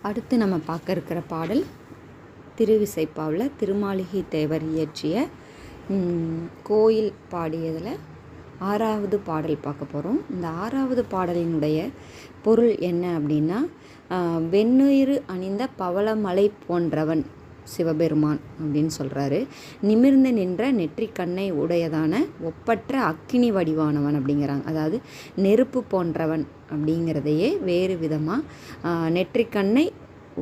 அடுத்து நம்ம பார்க்க இருக்கிற பாடல் திருவிசைப்பாவில் திருமாளிகை தேவர் இயற்றிய கோயில் பாடியதில் 6வது பாடல் பார்க்க போகிறோம். இந்த 6வது பாடலினுடைய பொருள் என்ன அப்படின்னா, வெண்ணுயிர் அணிந்த பவளமலை போன்றவன் சிவபெருமான் அப்படின்னு சொல்கிறாரு. நிமிர்ந்து நின்ற நெற்றிக்கண்ணை உடையதான ஒப்பற்ற அக்கினி வடிவானவன் அப்படிங்கிறாங்க. அதாவது நெருப்பு போன்றவன் அப்படிங்கிறதையே வேறு விதமாக நெற்றிக்கண்ணை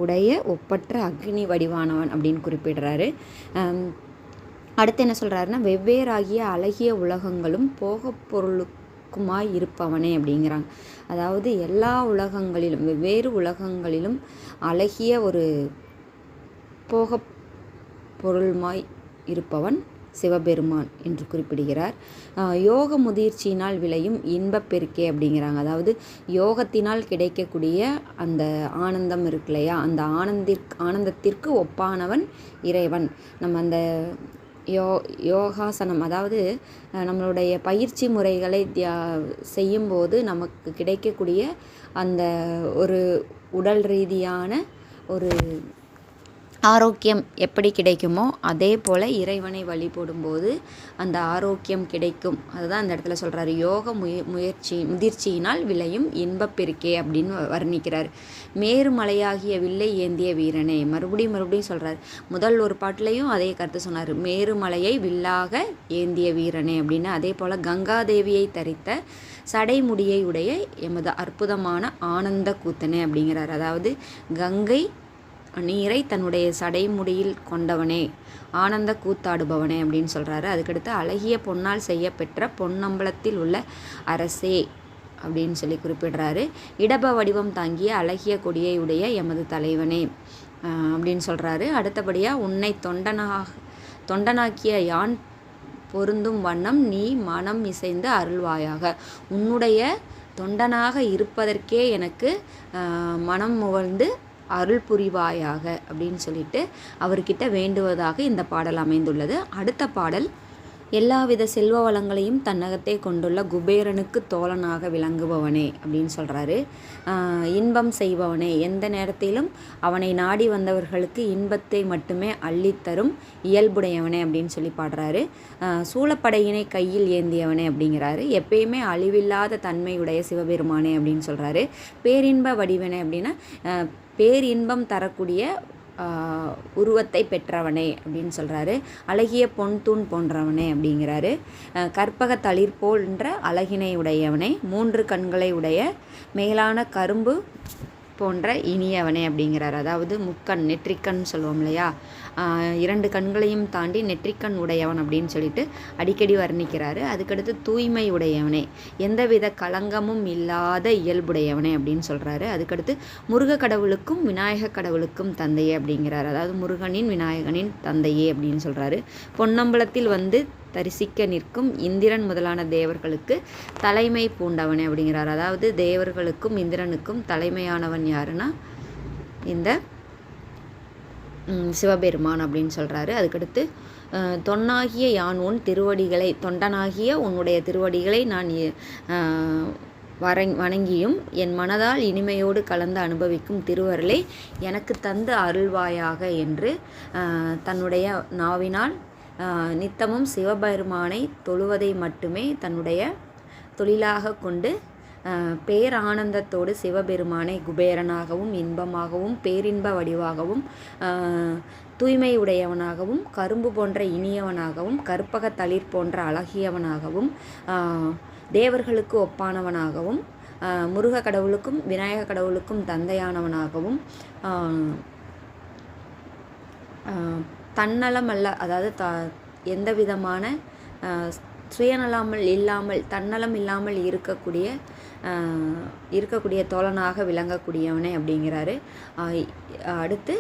உடைய ஒப்பற்ற அக்னி வடிவானவன் அப்படின்னு குறிப்பிடுறாரு. அடுத்து என்ன சொல்கிறாருன்னா, வெவ்வேறாகிய அழகிய உலகங்களும் போக பொருளுக்குமாய் இருப்பவனே அப்படிங்கிறாங்க. அதாவது எல்லா உலகங்களிலும் வெவ்வேறு உலகங்களிலும் அழகிய ஒரு போக பொருள்மாய் இருப்பவன் சிவபெருமான் என்று குறிப்பிடுகிறார். யோக முதிர்ச்சியினால் விளையும் இன்பப் பெருக்கே அப்படிங்கிறாங்க. அதாவது யோகத்தினால் கிடைக்கக்கூடிய அந்த ஆனந்தம் இருக்கு இல்லையா, அந்த ஆனந்தத்திற்கு ஒப்பானவன் இறைவன். நம்ம அந்த யோகாசனம், அதாவது நம்மளுடைய பயிற்சி முறைகளை செய்யும்போது நமக்கு கிடைக்கக்கூடிய அந்த ஒரு உடல் ரீதியான ஒரு ஆரோக்கியம் எப்படி கிடைக்குமோ அதே போல் இறைவனை வழிபடும்போது அந்த ஆரோக்கியம் கிடைக்கும். அதுதான் அந்த இடத்துல சொல்கிறாரு. யோக முதிர்ச்சியினால் விளையும் இன்பப் பெருக்கே அப்படின்னு வர்ணிக்கிறார். மேருமலையாகிய வில்லை ஏந்திய வீரனே, மறுபடியும் சொல்கிறார். முதல் ஒரு பாட்டிலையும் அதே கருத்து சொன்னார். மேருமலையை வில்லாக ஏந்திய வீரனே அப்படின்னு. அதே போல் கங்காதேவியை தரித்த சடைமுடியை உடைய எமது அற்புதமான ஆனந்த கூத்தனே அப்படிங்கிறார். அதாவது கங்கை நீரை தன்னுடைய சடைமுடியில் கொண்டவனே, ஆனந்த கூத்தாடுபவனே அப்படின்னு சொல்கிறாரு. அதுக்கடுத்து அழகிய பொன்னால் செய்யப்பெற்ற பொன்னம்பலத்தில் உள்ள அரசே அப்படின்னு சொல்லி குறிப்பிடுறாரு. இடப வடிவம் தாங்கிய அழகிய கொடியை உடைய எமது தலைவனே அப்படின்னு சொல்கிறாரு. அடுத்தபடியாக உன்னை தொண்டனாக்கிய யான் பொருந்தும் வண்ணம் நீ மனம் இசைந்து அருள்வாயாக. உன்னுடைய தொண்டனாக இருப்பதற்கே எனக்கு மனம் முகழ்ந்து அருள் புரிவாயாக அப்படின்னு சொல்லிட்டு அவர்கிட்ட வேண்டுவதாக இந்த பாடல் அமைந்துள்ளது. அடுத்த பாடல், எல்லாவித செல்வ வளங்களையும் தன்னகத்தே கொண்டுள்ள குபேரனுக்கு தோழனாக விளங்குபவனே அப்படின்னு சொல்கிறாரு. இன்பம் செய்பவனே, எந்த நேரத்திலும் அவனை நாடி வந்தவர்களுக்கு இன்பத்தை மட்டுமே அள்ளித்தரும் இயல்புடையவனே அப்படின்னு சொல்லி பாடுறாரு. சூழப்படையினை கையில் ஏந்தியவனே அப்படிங்கிறாரு. எப்பயுமே அழிவில்லாத தன்மையுடைய சிவபெருமானே அப்படின்னு சொல்கிறாரு. பேரின்ப வடிவனே அப்படின்னா பேரின்பம் தரக்கூடிய உருவத்தை பெற்றவனே அப்படின்னு சொல்கிறாரு. அழகிய பொன் தூண் போன்றவனே அப்படிங்கிறாரு. கற்பக தளிர் போன்ற அழகினை உடையவனே, 3 கண்களை உடைய மேலான கரும்பு போன்ற இனியவனே அப்படிங்கிறார். அதாவது முக்கண், நெற்றிக்கண் சொல்லுவோம் இல்லையா, 2 கண்களையும் தாண்டி நெற்றிக்கண் உடையவன் அப்படின்னு சொல்லிட்டு அடிக்கடி வர்ணிக்கிறாரு. அதுக்கடுத்து தூய்மை உடையவனே, எந்தவித களங்கமும் இல்லாத இயல்புடையவனே அப்படின்னு சொல்கிறாரு. அதுக்கடுத்து முருக கடவுளுக்கும் விநாயக கடவுளுக்கும் தந்தையே அப்படிங்கிறார். அதாவது முருகனின் விநாயகனின் தந்தையே அப்படின்னு சொல்கிறாரு. பொன்னம்பலத்தில் வந்து தரிசிக்க நிற்கும் இந்திரன் முதலான தேவர்களுக்கு தலைமை பூண்டவனே அப்படிங்கிறார். அதாவது தேவர்களுக்கும் இந்திரனுக்கும் தலைமையானவன் யாருன்னா இந்த சிவபெருமான் அப்படின்னு சொல்கிறாரு. அதுக்கடுத்து தொன்னாகிய யான் உன் திருவடிகளை, தொண்டனாகிய உன்னுடைய திருவடிகளை நான் வணங்கியும் என் மனதால் இனிமையோடு கலந்து அனுபவிக்கும் திருவருளை எனக்கு தந்து அருள்வாயாக என்று தன்னுடைய நாவினால் நித்தமும் சிவபெருமானை தொழுவதை மட்டுமே தன்னுடைய தொழிலாக கொண்டு பேரானந்தத்தோடு சிவபெருமானை குபேரனாகவும் இன்பமாகவும் பேரின்ப வடிவாகவும் தூய்மை உடையவனாகவும் கரும்பு போன்ற இனியவனாகவும் கற்பக தளிர் போன்ற அழகியவனாகவும் தேவர்களுக்கு ஒப்பானவனாகவும் முருக கடவுளுக்கும் விநாயக கடவுளுக்கும் தந்தையானவனாகவும் தன்னலம் அல்ல, அதாவது எந்த விதமான சுயநலம் இல்லாமல் தன்னலம் இல்லாமல் இருக்கக்கூடிய தோழனாக விளங்கக்கூடியவனே அப்படிங்கிறாரு. அடுத்து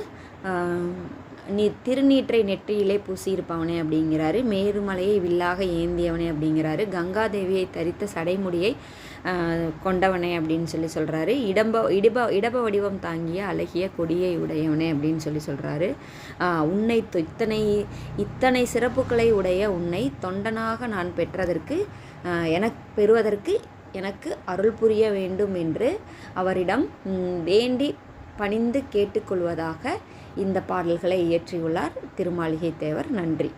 நீ திருநீற்றை நெற்றியிலே பூசியிருப்பவனே அப்படிங்கிறாரு. மேருமலையை வில்லாக ஏந்தியவனே அப்படிங்கிறாரு. கங்காதேவியை தரித்த சடைமுடியை கொண்டவனே அப்படின்னு சொல்லி சொல்கிறாரு. இடப வடிவம் தாங்கிய அழகிய கொடியை உடையவனே அப்படின்னு சொல்லி சொல்கிறாரு. உன்னை இத்தனை சிறப்புகளை உடைய உன்னை தொண்டனாக நான் பெறுவதற்கு எனக்கு அருள் புரிய வேண்டும் என்று அவரிடம் வேண்டி பணிந்து கேட்டுக்கொள்வதாக இந்த பாடல்களை இயற்றியுள்ளார் திருமாளிகை தேவர். நன்றி.